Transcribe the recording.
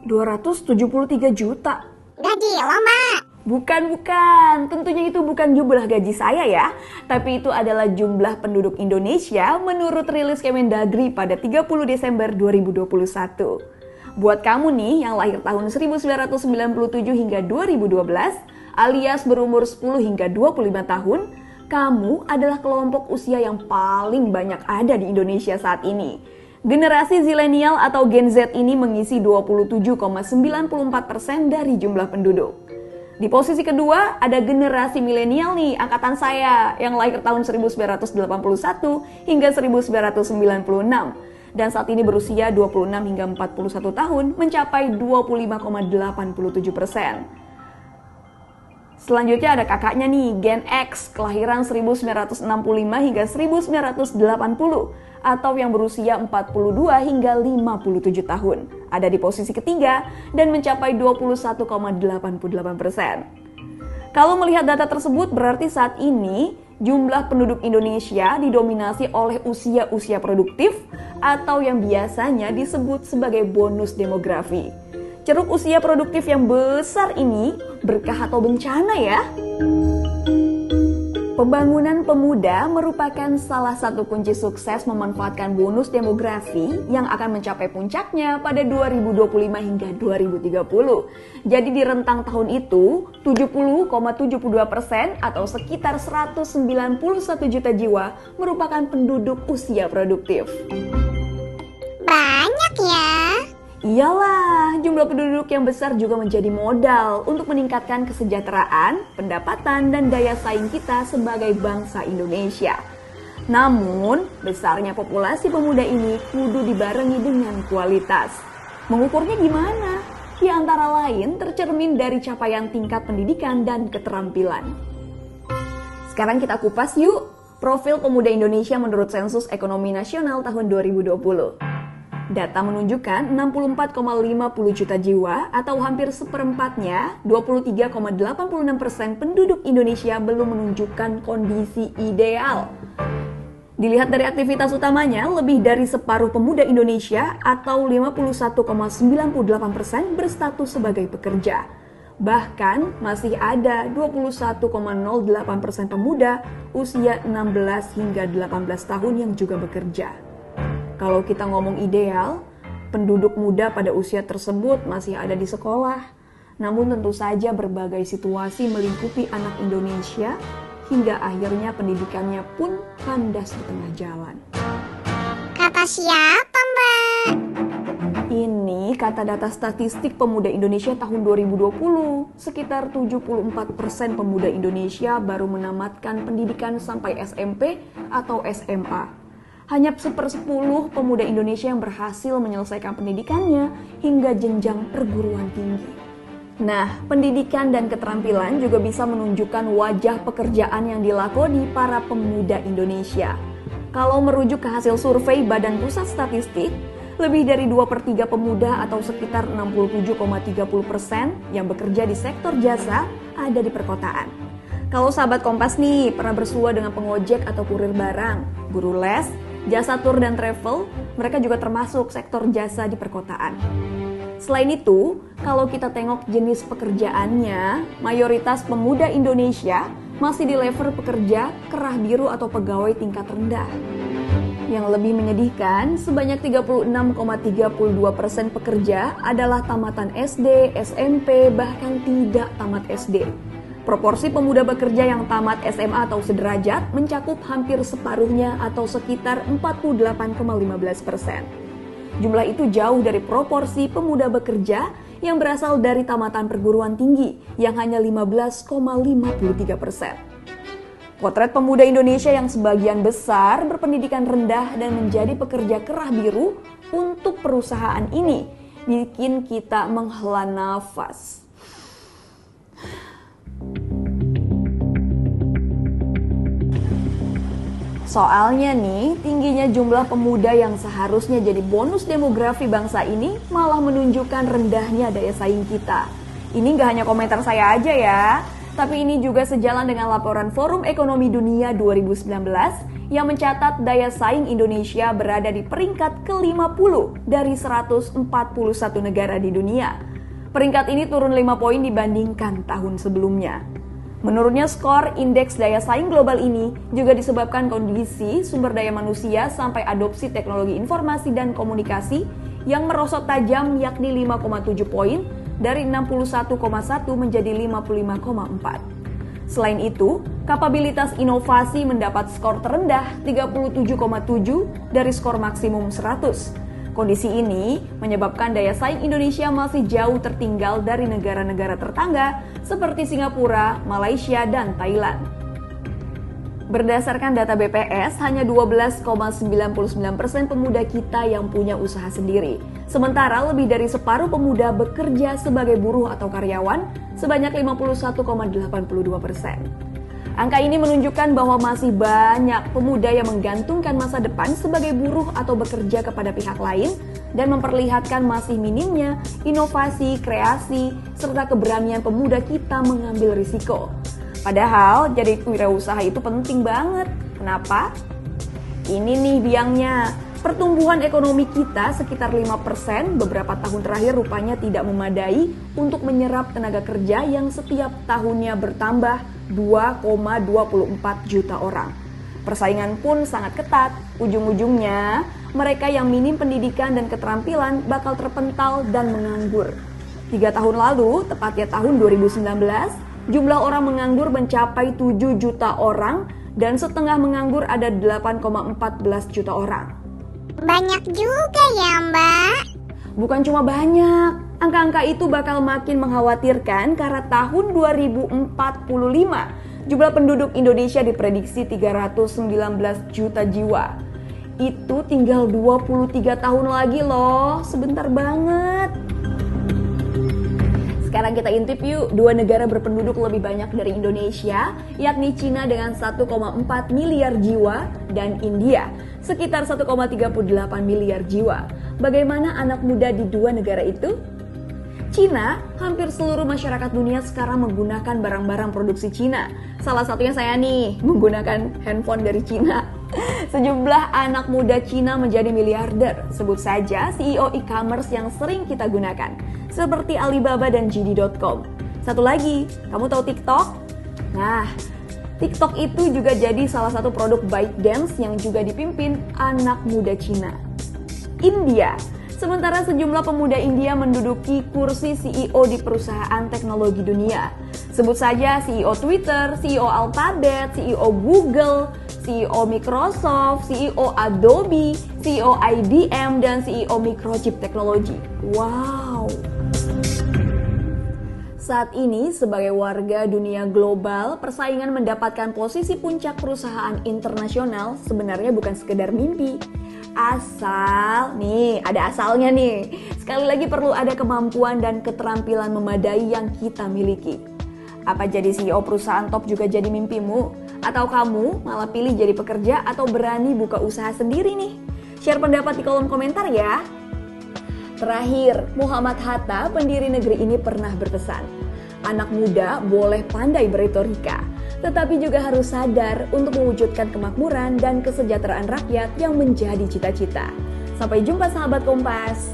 273 juta. Gaji lama. Bukan. Tentunya itu bukan jumlah gaji saya ya. Tapi itu adalah jumlah penduduk Indonesia menurut rilis Kemendagri pada 30 Desember 2021. Buat kamu nih yang lahir tahun 1997 hingga 2012, alias berumur 10 hingga 25 tahun, kamu adalah kelompok usia yang paling banyak ada di Indonesia saat ini. Generasi Zilenial atau Gen Z ini mengisi 27,94% dari jumlah penduduk. Di posisi kedua ada generasi milenial nih, angkatan saya yang lahir tahun 1981 hingga 1996 dan saat ini berusia 26 hingga 41 tahun mencapai 25,87%. Selanjutnya ada kakaknya nih, Gen X, kelahiran 1965 hingga 1980 atau yang berusia 42 hingga 57 tahun. Ada di posisi ketiga dan mencapai 21,88%. Kalau melihat data tersebut berarti saat ini jumlah penduduk Indonesia didominasi oleh usia-usia produktif atau yang biasanya disebut sebagai bonus demografi. Ceruk usia produktif yang besar ini berkah atau bencana ya? Pembangunan pemuda merupakan salah satu kunci sukses memanfaatkan bonus demografi yang akan mencapai puncaknya pada 2025 hingga 2030. Jadi di rentang tahun itu, 70,72% atau sekitar 191 juta jiwa merupakan penduduk usia produktif. Banyak ya. Iyalah, jumlah penduduk yang besar juga menjadi modal untuk meningkatkan kesejahteraan, pendapatan, dan daya saing kita sebagai bangsa Indonesia. Namun, besarnya populasi pemuda ini kudu dibarengi dengan kualitas. Mengukurnya gimana? Di antara lain tercermin dari capaian tingkat pendidikan dan keterampilan. Sekarang kita kupas yuk, profil pemuda Indonesia menurut Sensus Ekonomi Nasional tahun 2020. Data menunjukkan 64,50 juta jiwa atau hampir seperempatnya, 23,86% penduduk Indonesia belum menunjukkan kondisi ideal. Dilihat dari aktivitas utamanya, lebih dari separuh pemuda Indonesia atau 51,98% berstatus sebagai pekerja. Bahkan masih ada 21,08% pemuda usia 16 hingga 18 tahun yang juga bekerja. Kalau kita ngomong ideal, penduduk muda pada usia tersebut masih ada di sekolah. Namun tentu saja berbagai situasi melingkupi anak Indonesia hingga akhirnya pendidikannya pun kandas di tengah jalan. Kata siapa, Mbak? Ini kata data statistik pemuda Indonesia tahun 2020. Sekitar 74% pemuda Indonesia baru menamatkan pendidikan sampai SMP atau SMA. Hanya 1/10 pemuda Indonesia yang berhasil menyelesaikan pendidikannya hingga jenjang perguruan tinggi. Nah, pendidikan dan keterampilan juga bisa menunjukkan wajah pekerjaan yang dilakoni para pemuda Indonesia. Kalau merujuk ke hasil survei Badan Pusat Statistik, lebih dari 2/3 pemuda atau sekitar 67,30% yang bekerja di sektor jasa ada di perkotaan. Kalau sahabat Kompas nih pernah bersua dengan pengojek atau kurir barang, guru les, jasa tur dan travel, mereka juga termasuk sektor jasa di perkotaan. Selain itu, kalau kita tengok jenis pekerjaannya, mayoritas pemuda Indonesia masih di level pekerja kerah biru atau pegawai tingkat rendah. Yang lebih menyedihkan, sebanyak 36,32% pekerja adalah tamatan SD, SMP, bahkan tidak tamat SD. Proporsi pemuda bekerja yang tamat SMA atau sederajat mencakup hampir separuhnya atau sekitar 48,15%. Jumlah itu jauh dari proporsi pemuda bekerja yang berasal dari tamatan perguruan tinggi yang hanya 15,53%. Potret pemuda Indonesia yang sebagian besar berpendidikan rendah dan menjadi pekerja kerah biru untuk perusahaan ini bikin kita menghela nafas. Soalnya nih, tingginya jumlah pemuda yang seharusnya jadi bonus demografi bangsa ini malah menunjukkan rendahnya daya saing kita. Ini gak hanya komentar saya aja ya, tapi ini juga sejalan dengan laporan Forum Ekonomi Dunia 2019 yang mencatat daya saing Indonesia berada di peringkat ke-50 dari 141 negara di dunia. Peringkat ini turun 5 poin dibandingkan tahun sebelumnya. Menurutnya skor indeks daya saing global ini juga disebabkan kondisi sumber daya manusia sampai adopsi teknologi informasi dan komunikasi yang merosot tajam yakni 5,7 poin dari 61,1 menjadi 55,4. Selain itu, kapabilitas inovasi mendapat skor terendah 37,7 dari skor maksimum 100. Kondisi ini menyebabkan daya saing Indonesia masih jauh tertinggal dari negara-negara tetangga seperti Singapura, Malaysia, dan Thailand. Berdasarkan data BPS, hanya 12,99% pemuda kita yang punya usaha sendiri. Sementara lebih dari separuh pemuda bekerja sebagai buruh atau karyawan sebanyak 51,82%. Angka ini menunjukkan bahwa masih banyak pemuda yang menggantungkan masa depan sebagai buruh atau bekerja kepada pihak lain dan memperlihatkan masih minimnya inovasi, kreasi, serta keberanian pemuda kita mengambil risiko. Padahal jadi wirausaha itu penting banget. Kenapa? Ini nih biangnya. Pertumbuhan ekonomi kita sekitar 5% beberapa tahun terakhir rupanya tidak memadai untuk menyerap tenaga kerja yang setiap tahunnya bertambah 2,24 juta orang. Persaingan pun sangat ketat. Ujung-ujungnya, mereka yang minim pendidikan dan keterampilan bakal terpental dan menganggur. 3 tahun lalu, tepatnya tahun 2019, jumlah orang menganggur mencapai 7 juta orang dan setengah menganggur ada 8,14 juta orang. Banyak juga ya, Mbak. Bukan cuma banyak, angka-angka itu bakal makin mengkhawatirkan karena tahun 2045 jumlah penduduk Indonesia diprediksi 319 juta jiwa. Itu tinggal 23 tahun lagi loh, sebentar banget. Sekarang kita intip yuk, 2 negara berpenduduk lebih banyak dari Indonesia, yakni Cina dengan 1,4 miliar jiwa dan India sekitar 1,38 miliar jiwa. Bagaimana anak muda di 2 negara itu? Cina, hampir seluruh masyarakat dunia sekarang menggunakan barang-barang produksi Cina. Salah satunya saya nih, menggunakan handphone dari Cina. Sejumlah anak muda Cina menjadi miliarder. Sebut saja CEO e-commerce yang sering kita gunakan, seperti Alibaba dan JD.com. Satu lagi, kamu tahu TikTok? Nah, TikTok itu juga jadi salah satu produk ByteDance yang juga dipimpin anak muda Cina. India. Sementara sejumlah pemuda India menduduki kursi CEO di perusahaan teknologi dunia. Sebut saja CEO Twitter, CEO Alphabet, CEO Google, CEO Microsoft, CEO Adobe, CEO IBM, dan CEO Microchip Technology. Wow! Saat ini, sebagai warga dunia global, persaingan mendapatkan posisi puncak perusahaan internasional sebenarnya bukan sekedar mimpi. Asal, nih ada asalnya nih. Sekali lagi perlu ada kemampuan dan keterampilan memadai yang kita miliki. Apa jadi CEO perusahaan top juga jadi mimpimu? Atau kamu malah pilih jadi pekerja atau berani buka usaha sendiri nih? Share pendapat di kolom komentar ya. Terakhir, Muhammad Hatta, pendiri negeri ini pernah berpesan, anak muda boleh pandai beretorika, tetapi juga harus sadar untuk mewujudkan kemakmuran dan kesejahteraan rakyat yang menjadi cita-cita. Sampai jumpa sahabat Kompas.